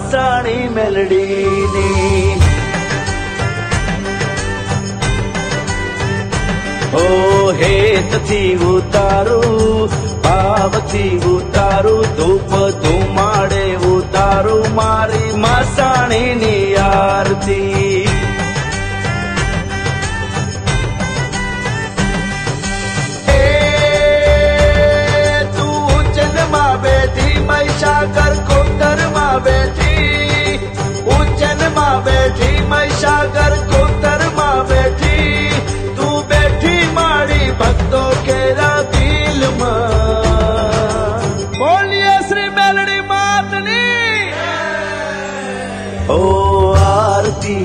मासाणी मेलडीनी। ओ हेत थी उतारू भाव थी उतारू धूप धुमाड़े उतारू मारी मासाणी नी आरती। महीसागर कोतर मां बैठी उज्जैन मां बैठी महीसागर कोतर मां बैठी तू बैठी मारी भक्तों के दिल में। बोलिए श्री मेलडी मातनी। ओ आरती